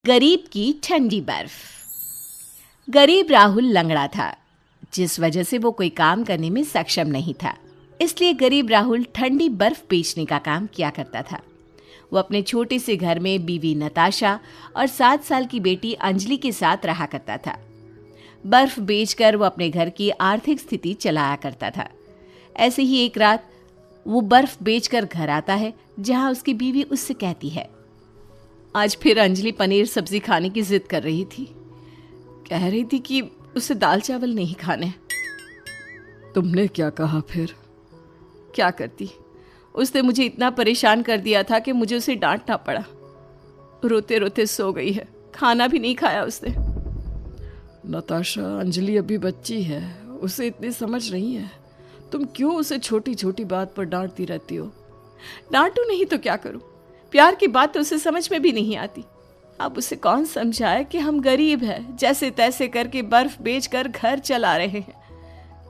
गरीब की ठंडी बर्फ। गरीब राहुल लंगड़ा था, जिस वजह से वो कोई काम करने में सक्षम नहीं था। इसलिए गरीब राहुल ठंडी बर्फ बेचने का काम किया करता था। वो अपने छोटे से घर में बीवी नताशा और 7 साल की बेटी अंजलि के साथ रहा करता था। बर्फ बेचकर वो अपने घर की आर्थिक स्थिति चलाया करता था। ऐसे ही एक रात वो बर्फ बेचकर घर आता है, जहां उसकी बीवी उससे कहती है, आज फिर अंजलि पनीर सब्जी खाने की जिद कर रही थी। कह रही थी कि उसे दाल चावल नहीं खाने। तुमने क्या कहा फिर? क्या करती, उसने मुझे इतना परेशान कर दिया था कि मुझे उसे डांटना पड़ा। रोते रोते सो गई है, खाना भी नहीं खाया उसने। नताशा, अंजलि अभी बच्ची है, उसे इतनी समझ नहीं है। तुम क्यों उसे छोटी छोटी बात पर डांटती रहती हो? डांटू नहीं तो क्या करूं? प्यार की बात तो उसे समझ में भी नहीं आती। अब उसे कौन समझाए कि हम गरीब हैं, जैसे तैसे करके बर्फ बेचकर घर चला रहे हैं।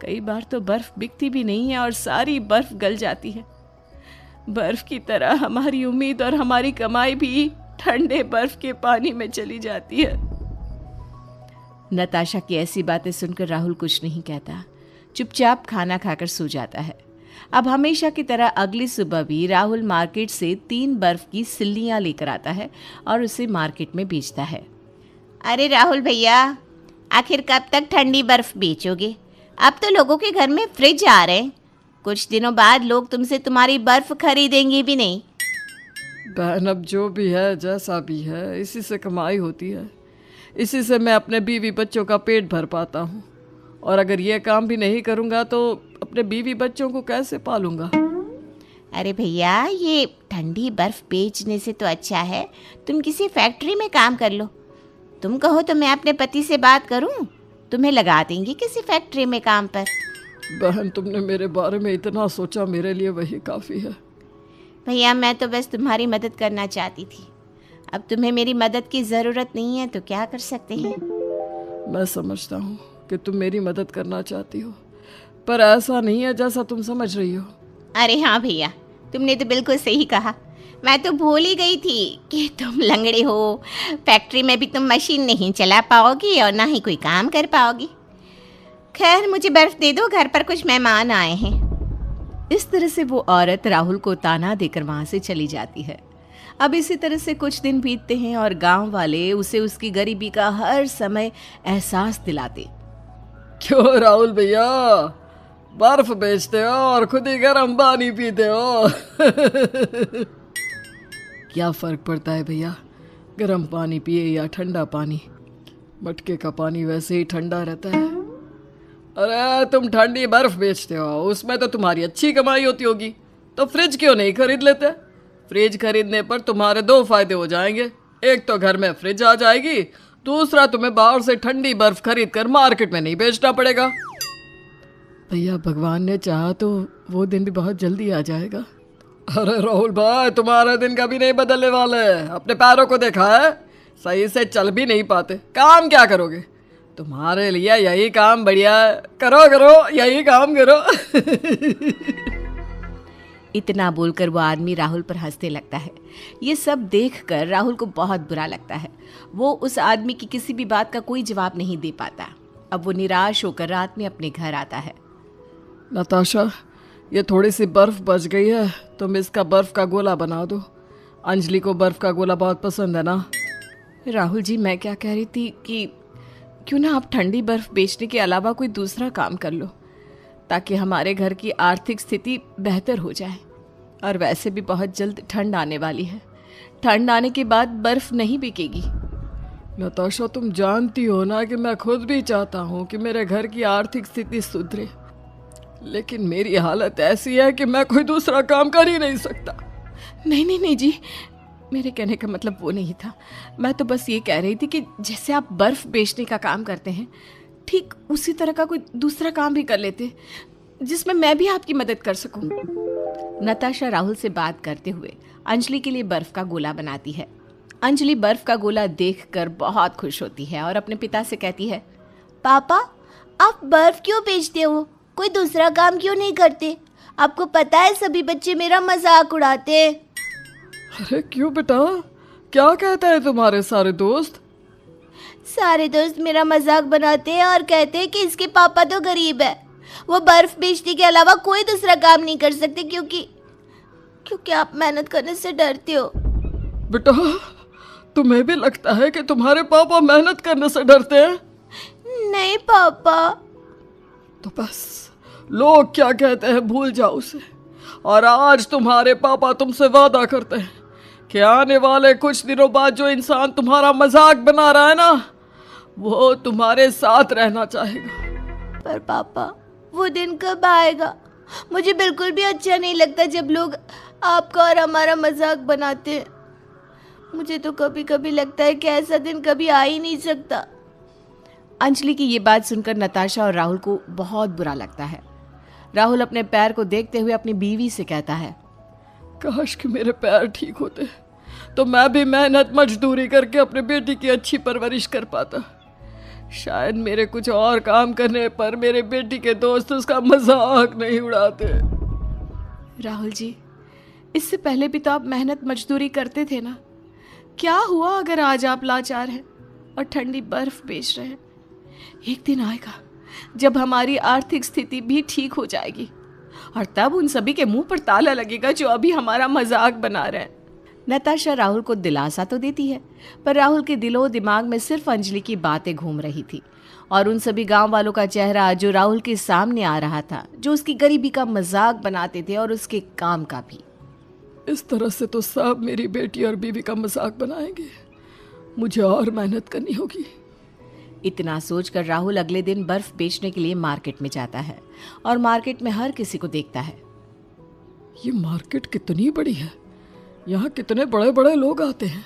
कई बार तो बर्फ बिकती भी नहीं है और सारी बर्फ गल जाती है। बर्फ की तरह हमारी उम्मीद और हमारी कमाई भी ठंडे बर्फ के पानी में चली जाती है। नताशा की ऐसी बातें सुनकर राहुल कुछ नहीं कहता, चुपचाप खाना खाकर सो जाता है। अब हमेशा की तरह अगली सुबह भी राहुल मार्केट से 3 बर्फ की सिल्लियाँ लेकर आता है और उसे मार्केट में बेचता है। अरे राहुल भैया, आखिर कब तक ठंडी बर्फ बेचोगे? अब तो लोगों के घर में फ्रिज आ रहे हैं। कुछ दिनों बाद लोग तुमसे तुम्हारी बर्फ खरीदेंगे भी नहीं। बहन, अब जो भी है, जैसा भी है, इसी से कमाई होती है। इसी से मैं अपने बीवी बच्चों का पेट भर पाता हूँ। और अगर ये काम भी नहीं करूँगा तो अपने बीवी बच्चों को कैसे पालूंगा? अरे भैया, ये ठंडी बर्फ बेचने से तो अच्छा है तुम किसी फैक्ट्री में काम कर लो। तुम कहो तो मैं अपने पति से बात करूं, तुम्हें लगा देंगे किसी फैक्ट्री में काम पर। बहन, तुमने मेरे बारे में इतना सोचा, मेरे लिए वही काफ़ी है। भैया, मैं तो बस तुम्हारी मदद करना चाहती थी। अब तुम्हें मेरी मदद की ज़रूरत नहीं है तो क्या कर सकते हैं। मैं समझता हूँ कि तुम मेरी मदद करना चाहती हो, पर ऐसा नहीं है जैसा तुम समझ रही हो। अरे हाँ भैया, तुमने तो बिल्कुल सही कहा। मैं तो भूल ही गई थी कि तुम लंगड़े हो। फैक्ट्री में भी तुम मशीन नहीं चला पाओगी और ना ही कोई काम कर पाओगी। खैर, मुझे बर्फ दे दो, घर पर कुछ मेहमान आए हैं। इस तरह से वो औरत राहुल को ताना देकर वहां से चली जाती है। अब इसी तरह से कुछ दिन बीतते हैं और गांव वाले उसे उसकी गरीबी का हर समय एहसास दिलाते। क्यों राहुल भैया, बर्फ बेचते हो और खुद ही गर्म पानी पीते हो? क्या फर्क पड़ता है भैया, गर्म पानी पिए या ठंडा पानी? मटके का पानी वैसे ही ठंडा रहता है। अरे तुम ठंडी बर्फ बेचते हो, उसमें तो तुम्हारी अच्छी कमाई होती होगी, तो फ्रिज क्यों नहीं खरीद लेते? फ्रिज खरीदने पर तुम्हारे 2 फायदे हो जाएंगे। एक तो घर में फ्रिज आ जाएगी, दूसरा तुम्हें बाहर से ठंडी बर्फ खरीद कर मार्केट में नहीं बेचना पड़ेगा। भैया, भगवान ने चाहा तो वो दिन भी बहुत जल्दी आ जाएगा। अरे राहुल भाई, तुम्हारे दिन कभी नहीं बदलने वाले। अपने पैरों को देखा है, सही से चल भी नहीं पाते, काम क्या करोगे? तुम्हारे लिए यही काम बढ़िया है। करो करो, यही काम करो। इतना बोलकर वो आदमी राहुल पर हंसने लगता है। ये सब देखकर राहुल को बहुत बुरा लगता है। वो उस आदमी की किसी भी बात का कोई जवाब नहीं दे पाता। अब वो निराश होकर रात में अपने घर आता है। नताशा, ये थोड़ी सी बर्फ बच गई है, तुम इसका बर्फ का गोला बना दो। अंजलि को बर्फ का गोला बहुत पसंद है ना? राहुल जी, मैं क्या कह रही थी कि क्यों ना आप ठंडी बर्फ बेचने के अलावा कोई दूसरा काम कर लो, ताकि हमारे घर की आर्थिक स्थिति बेहतर हो जाए। और वैसे भी बहुत जल्द ठंड आने वाली है। ठंड आने के बाद बर्फ नहीं बिकेगी। नताशा, तुम जानती हो ना कि मैं खुद भी चाहता हूँ कि मेरे घर की आर्थिक स्थिति सुधरे, लेकिन मेरी हालत ऐसी है कि मैं कोई दूसरा काम कर ही नहीं सकता। नहीं जी, मेरे कहने का मतलब वो नहीं था। मैं तो बस ये कह रही थी कि जैसे आप बर्फ बेचने का काम करते हैं, ठीक उसी तरह का कोई दूसरा काम भी कर लेते जिसमें मैं भी आपकी मदद कर सकूं। नताशा राहुल से बात करते हुए अंजलि के लिए बर्फ का गोला बनाती है। अंजलि बर्फ का गोला देखकर बहुत खुश होती है और अपने पिता से कहती है, पापा, आप बर्फ क्यों बेचते हो? कोई दूसरा काम क्यों नहीं करते? आपको पता है सभी बच्चे मेरा मजाक उड़ाते हैं। अरे क्यों बेटा, क्या कहते हैं तुम्हारे सारे दोस्त? सारे दोस्त मेरा मजाक बनाते हैं और कहते हैं कि इसके पापा तो गरीब है, वो बर्फ बेचने के अलावा कोई दूसरा काम नहीं कर सकते क्योंकि आप मेहनत करने से डरते हो। बेटा, तुम्हें भी लगता है कि तुम्हारे पापा मेहनत करने से डरते हैं? नहीं पापा। तो बस लोग क्या कहते हैं भूल जाओ उसे। और आज तुम्हारे पापा तुमसे वादा करते हैं कि आने वाले कुछ दिनों बाद जो इंसान तुम्हारा मजाक बना रहा है ना, वो तुम्हारे साथ रहना चाहेगा। पर पापा, वो दिन कब आएगा? मुझे बिल्कुल भी अच्छा नहीं लगता जब लोग आपका और हमारा मजाक बनाते हैं। मुझे तो कभी कभी लगता है कि ऐसा दिन कभी आ ही नहीं सकता। अंजलि की ये बात सुनकर नताशा और राहुल को बहुत बुरा लगता है। राहुल अपने पैर को देखते हुए अपनी बीवी से कहता है, काश कि मेरे पैर ठीक होते तो मैं भी मेहनत मजदूरी करके अपने बेटी की अच्छी परवरिश कर पाता। शायद मेरे कुछ और काम करने पर मेरे बेटी के दोस्त उसका मजाक नहीं उड़ाते। राहुल जी, इससे पहले भी तो आप मेहनत मजदूरी करते थे ना। क्या हुआ अगर आज आप लाचार हैं और ठंडी बर्फ बेच रहे हैं? एक दिन आएगा जब हमारी आर्थिक स्थिति भी ठीक हो जाएगी और तब उन सभी के मुंह पर ताला लगेगा जो अभी हमारा मजाक बना रहे हैं। नताशा राहुल को दिलासा तो देती है, पर राहुल के दिलो दिमाग में सिर्फ अंजलि की बातें घूम रही थी और उन सभी गांव वालों का चेहरा जो राहुल के सामने आ रहा था, जो उसकी गरीबी का मजाक बनाते थे और उसके काम का भी। इस तरह से तो सब मेरी बेटी और बीवी का मजाक बनाएंगे। मुझे और मेहनत करनी होगी। इतना सोचकर राहुल अगले दिन बर्फ बेचने के लिए मार्केट में जाता है और मार्केट में हर किसी को देखता है। ये मार्केट कितनी बड़ी है, यहाँ कितने बड़े बड़े लोग आते हैं।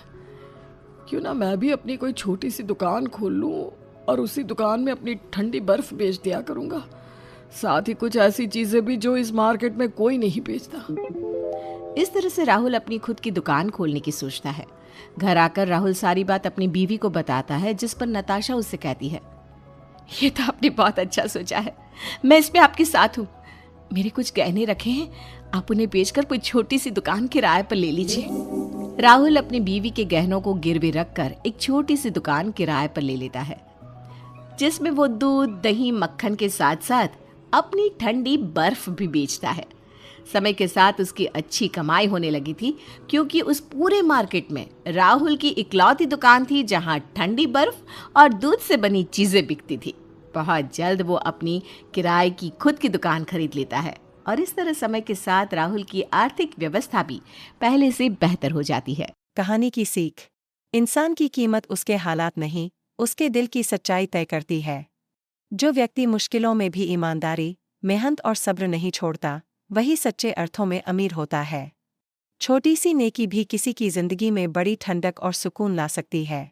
क्यों ना मैं भी अपनी कोई छोटी सी दुकान खोल लूँ और उसी दुकान में अपनी ठंडी बर्फ बेच दिया करूँगा। साथ ही कुछ ऐसी चीज़ें भी जो इस मार्केट में कोई नहीं बेचता। इस तरह से राहुल अपनी खुद की दुकान खोलने की सोचता है। घर आकर राहुल सारी बात अपनी बीवी को बताता है, जिस पर नताशा उससे कहती है, ये तो आपने बहुत अच्छा सोचा है, मैं इसमें आपके साथ हूँ। मेरे कुछ गहने रखे हैं, आप उन्हें बेचकर कोई छोटी सी दुकान किराए पर ले लीजिए। राहुल अपनी बीवी के गहनों को गिरवी रखकर एक छोटी सी दुकान किराए पर ले लेता है, जिसमें वो दूध, दही, मक्खन के साथ साथ अपनी ठंडी बर्फ भी बेचता है। समय के साथ उसकी अच्छी कमाई होने लगी थी, क्योंकि उस पूरे मार्केट में राहुल की इकलौती दुकान थी जहां ठंडी बर्फ और दूध से बनी चीजें बिकती थी। बहुत जल्द वो अपनी किराए की खुद की दुकान खरीद लेता है और इस तरह समय के साथ राहुल की आर्थिक व्यवस्था भी पहले से बेहतर हो जाती है। कहानी की सीख: इंसान की कीमत उसके हालात नहीं, उसके दिल की सच्चाई तय करती है। जो व्यक्ति मुश्किलों में भी ईमानदारी, मेहनत और सब्र नहीं छोड़ता, वही सच्चे अर्थों में अमीर होता है। छोटी सी नेकी भी किसी की जिंदगी में बड़ी ठंडक और सुकून ला सकती है।